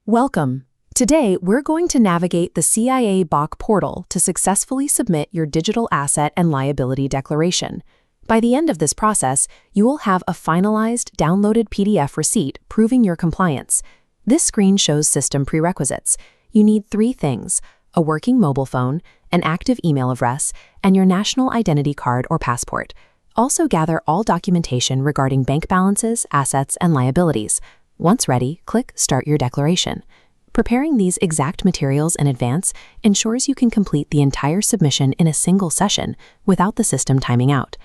Welcome. Today, we're going to navigate the CIABOC portal to successfully submit your digital asset and liability declaration. By the end of this process, you will have a finalized, downloaded PDF receipt proving your compliance. This screen shows system prerequisites. You need 3 things: a working mobile phone, an active email address, and your national identity card or passport. Also gather all documentation regarding bank balances, assets, and liabilities. Once ready, click Start Your Declaration. Preparing these exact materials in advance ensures you can complete the entire submission in a single session without the system timing out.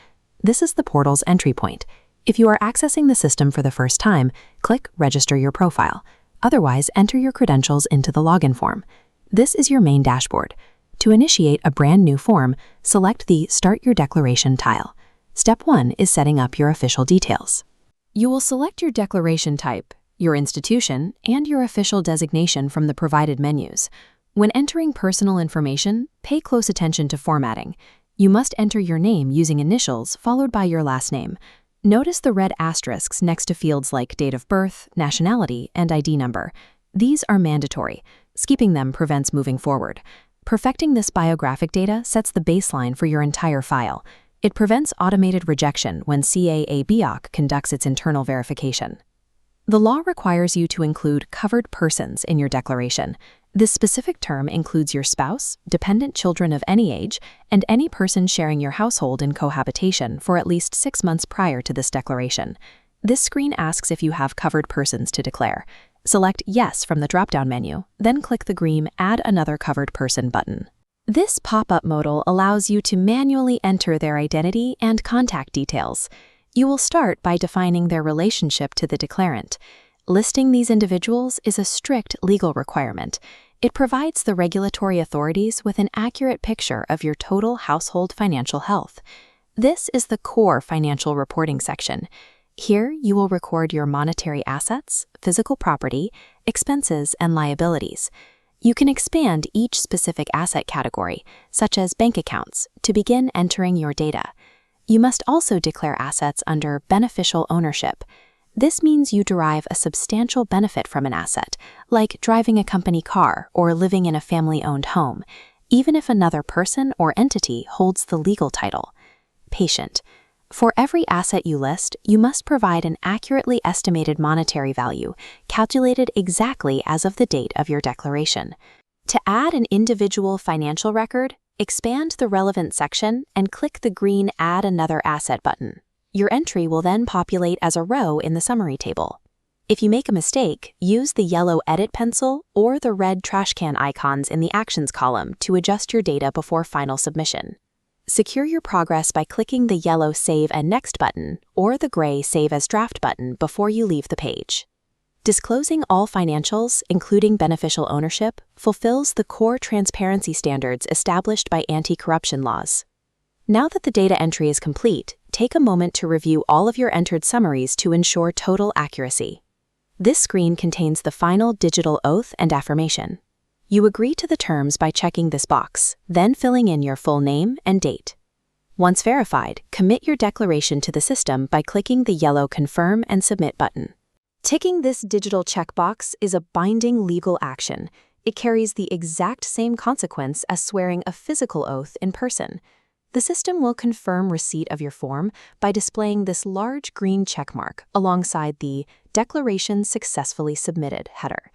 This is the portal's entry point. If you are accessing the system for the first time, click Register Your Profile. Otherwise, enter your credentials into the login form. This is your main dashboard. To initiate a brand new form, select the Start Your Declaration tile. Step 1 is setting up your official details. You will select your declaration type, your institution, and your official designation from the provided menus. When entering personal information, pay close attention to formatting. You must enter your name using initials followed by your last name. Notice the red asterisks next to fields like date of birth, nationality, and ID number. These are mandatory. Skipping them prevents moving forward. Perfecting this biographic data sets the baseline for your entire file. It prevents automated rejection when CIABOC conducts its internal verification. The law requires you to include covered persons in your declaration. This specific term includes your spouse, dependent children of any age, and any person sharing your household in cohabitation for at least 6 months prior to this declaration. This screen asks if you have covered persons to declare. Select Yes from the drop-down menu, then click the green Add Another Covered Person button. This pop-up modal allows you to manually enter their identity and contact details. You will start by defining their relationship to the declarant. Listing these individuals is a strict legal requirement. It provides the regulatory authorities with an accurate picture of your total household financial health. This is the core financial reporting section. Here, you will record your monetary assets, physical property, expenses, and liabilities. You can expand each specific asset category, such as bank accounts, to begin entering your data. You must also declare assets under beneficial ownership. This means you derive a substantial benefit from an asset, like driving a company car or living in a family-owned home, even if another person or entity holds the legal title. Patient. For every asset you list, you must provide an accurately estimated monetary value, calculated exactly as of the date of your declaration. To add an individual financial record, expand the relevant section and click the green Add Another Asset button. Your entry will then populate as a row in the summary table. If you make a mistake, use the yellow Edit pencil or the red trash can icons in the Actions column to adjust your data before final submission. Secure your progress by clicking the yellow Save and Next button or the gray Save as Draft button before you leave the page. Disclosing all financials, including beneficial ownership, fulfills the core transparency standards established by anti-corruption laws. Now that the data entry is complete, take a moment to review all of your entered summaries to ensure total accuracy. This screen contains the final digital oath and affirmation. You agree to the terms by checking this box, then filling in your full name and date. Once verified, commit your declaration to the system by clicking the yellow Confirm and Submit button. Ticking this digital checkbox is a binding legal action. It carries the exact same consequence as swearing a physical oath in person. The system will confirm receipt of your form by displaying this large green checkmark alongside the Declaration Successfully Submitted header.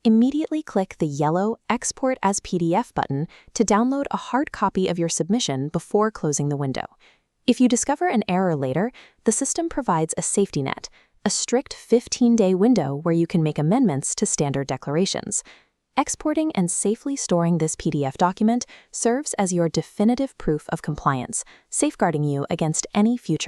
Immediately click the yellow Export as PDF button to download a hard copy of your submission before closing the window. If you discover an error later, the system provides a safety net, a strict 15-day window where you can make amendments to standard declarations. Exporting and safely storing this PDF document serves as your definitive proof of compliance, safeguarding you against any future